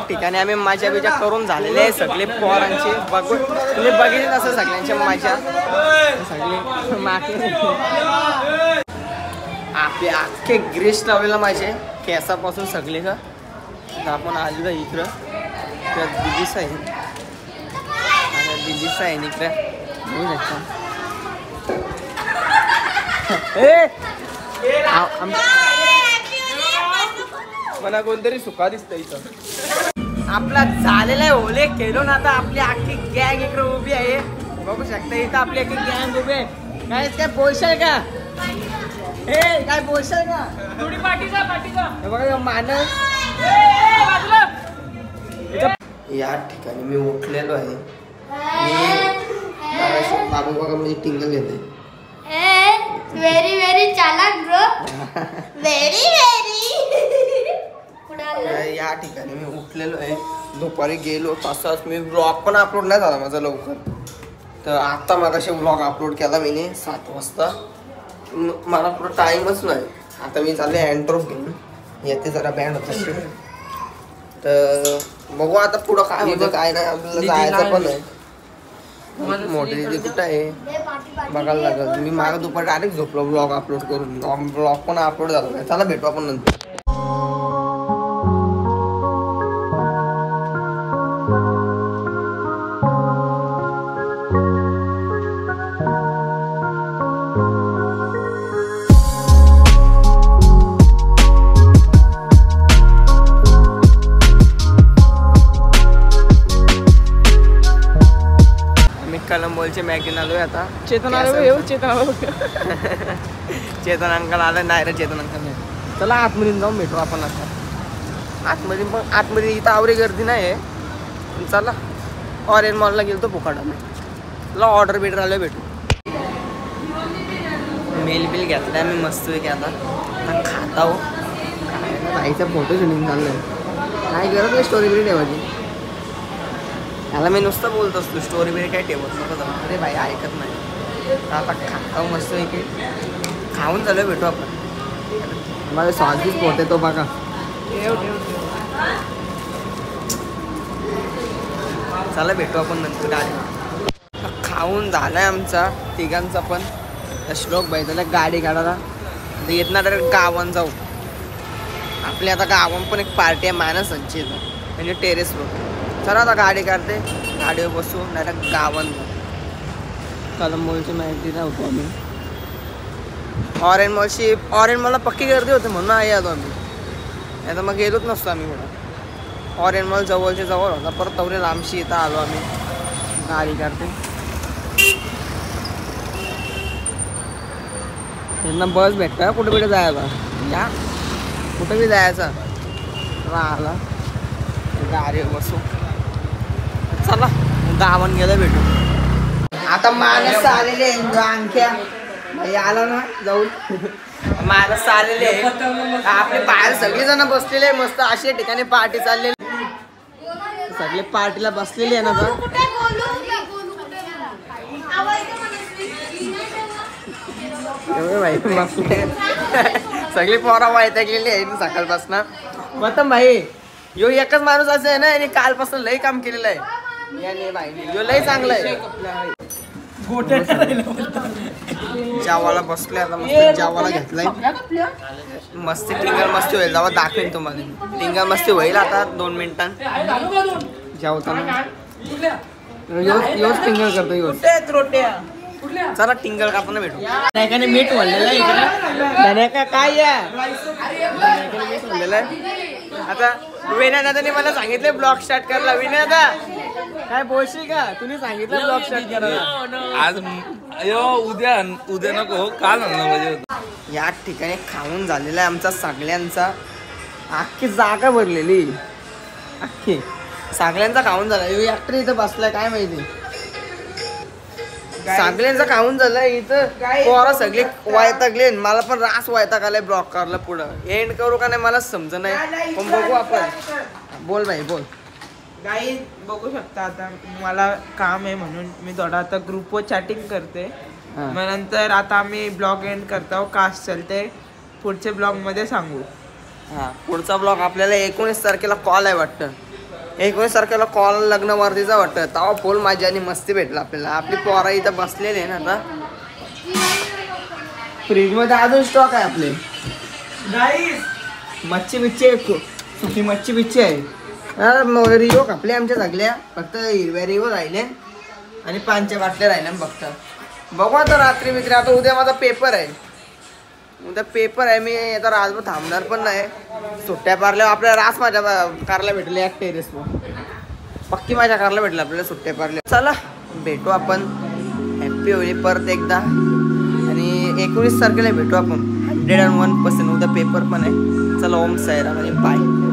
ठिकाणी आम्ही मजा बिजा करून झालेले आहे सगळे पोरांचे तुम्ही बघितले असं सगळ्यांच्या मजा सगळे मागे आपले अख्खे ग्रीस लावलेला माझे केसापासून सगळे का आपण आलेलो इकडं त्या दिदीच आहे दिदीच आहे इकडे बघू शकता मला कोणतरी सुका दिसतं इथं आपला झालेला आहे होले खेळून आता आपली अख्खी गँग इकडे उभी आहे बघू शकता इथं आपली अख्खी गँग उभी आहे काय बोलशाल का काय बोलशाल का थोडी पाठीचा बघा मानस या ठिकाणी मी उठलेलो आहे बाबू बघा म्हणजे टिंगल घेते व्हेरी व्हेरी चालाक ब्रो व्हेरी या ठिकाणी मी उठलेलो आहे दुपारी गेलो तसंच मी ब्लॉग पण अपलोड नाही झाला माझा लवकर तर आता मगाशी ब्लॉग अपलोड केला मी 7 वाजता मला पुढं टाईमच नाही आता मी चालले अँड्रॉप घेऊन येते जरा बँड होत तर बघू आता पुढं काय होतं काय नाही आपल्याला जायचं पण आहे मोठी दिदी कुठं आहे बघायला लागल मी मागं दुपारी डायरेक्ट झोपलो ब्लॉग अपलोड करून ब्लॉग पण अपलोड झाला नाही चला भेटू आपण नंतर कलंबोलचे मॅगीन आलोय आता चेतन आलो चेतन अंकल आलं नाही रे चेतन अंकल नाही चला आतमध्ये जाऊन भेटू आपण आता आतमध्ये पण आतमध्ये इथं आवरी गर्दी नाही आहे चला ऑरेंज मॉलला गेलो फुकाटा मी चला ऑर्डर बिटर आलो भेटू मेल बिल घेतलाय मी मस्त की आता खाता हो बाईचा फोटो शूटिंग चाललंय काय गरज नाही स्टोरी बिरी ठेवायची त्याला मी नुसतं बोलत असतो स्टोरी बिरी काय ठेवत नको अरे बाई ऐकत नाही आता खाता मस्त की खाऊन झालं भेटू आपण मला स्वादिष्ट पोट आहे तो बघा चला भेटू आपण नंतर गाडी खाऊन झालाय आमचा तिघांचा पण श्लोक भाई त्याला गाडी काढायला येत ना तर गावान जाऊ आपली आता गावान पण एक पार्टी आहे मानसांची येतं म्हणजे टेरेसवर चला आता गाडी काढते गाडीवर बसू नाही तर गावान कलंबोलची माहिती नव्हतो आम्ही ऑरेंज मॉलला पक्की गर्दी होती म्हणून आहे आलो आम्ही आता मग गेलोच नसतो आम्ही कुठं ऑरेंज मॉल जवळच्या जवळ होता परत तेवढे लांबशी इथं आलो आम्ही गाडी काढते यांना बस भेटता कुठे कुठे जायला या कुठं बी जायचं राहिला गाडीवर बसू चला गावान गेलं भेटू आता माणसं आलेले अंख्या आला ना जाऊन माणसं आलेले आपले बाहेर सगळेजण बसलेले आहे मस्त अशा ठिकाणी पार्टी चाललेली सगळे पार्टीला बसलेले आहे ना सगळी पोरा वैतागलेली आहे सकाळपासून मतम भाई यो एकच माणूस असं आहे ना आणि कालपासून लय काम केलेलं आहे याने भाई यो लय चांगलं आहे जावाला बसले आता मस्त जावाला घेतलाय मस्ती टिंगल मस्ती होईल जेव्हा दाखवेन तुम्हाला टिंगल मस्ती होईल आता 2 मिनिटांत जेवताना योच टिंगल करतो योच रोट्या चला टिंगल करताना भेटू नाही मीठ वाढलेलं आहे इकडे काय मीठ वाढलेलं आहे आता विनय दादाने मला सांगितले ब्लॉग स्टार्ट करायला विनय दादा काय बोलशील का तुम्ही सांगितलं ब्लॉग स्टार्ट करायला आज उद्या नको काल पाहिजे या ठिकाणी खाऊन झालेला आहे आमचा सगळ्यांचा अख्खी जागा भरलेली अख्खी सगळ्यांचा खाऊन झाला ऍक्टर इथं बसलाय काय माहिती सगळ्यांचा खाऊन झालं इथं पोरा सगळे वैतागले मला पण रास वैताग आलाय ब्लॉग करायला पुढं एंड करू का नाही मला समज नाही पण बघू आपण बोल भाई बोल गाईज बघू शकता आता मला काम आहे म्हणून मी थोडा आता ग्रुपवर चॅटिंग करते मग नंतर आता आम्ही ब्लॉग एंड करतो कास्ट चलते पुढच्या ब्लॉग मध्ये सांगू पुढचा ब्लॉग आपल्याला 19 तारखेला कॉल आहे वाटतं 19 तारखेला कॉल लग्न वर्दीचा वाटतं तेव्हा फुल माझी आणि मस्ती भेटला आपल्याला. आपली पोरा इथं बसलेली आहे ना आता. फ्रीजमध्ये अजून स्टॉक आहे आपले. मच्छी बिच्छी सुकी मच्छी बिच्छी आहे. रिओ कापले आमच्या सगळ्या, फक्त हिरव्या रिओ राहिले आणि पानच्या बाटल्या राहिल्या फक्त. बघू आता रात्री मित्र. आता उद्या माझा पेपर आहे. उद्या पेपर आहे. मी आता रातभर थांबणार पण नाही. सुट्ट्या पारल्या आपल्याला रास माझ्या कारला भेटले एक टेरेसवर. पक्की माझ्या कारला भेटलं आपल्याला सुट्ट्या पारल्या. चला भेटू आपण. हॅप्पी होळी परत एकदा. आणि 19 तारखेला भेटू आपण 101%. उद्या पेपर पण आहे. चला ओम साईराम आणि बाय.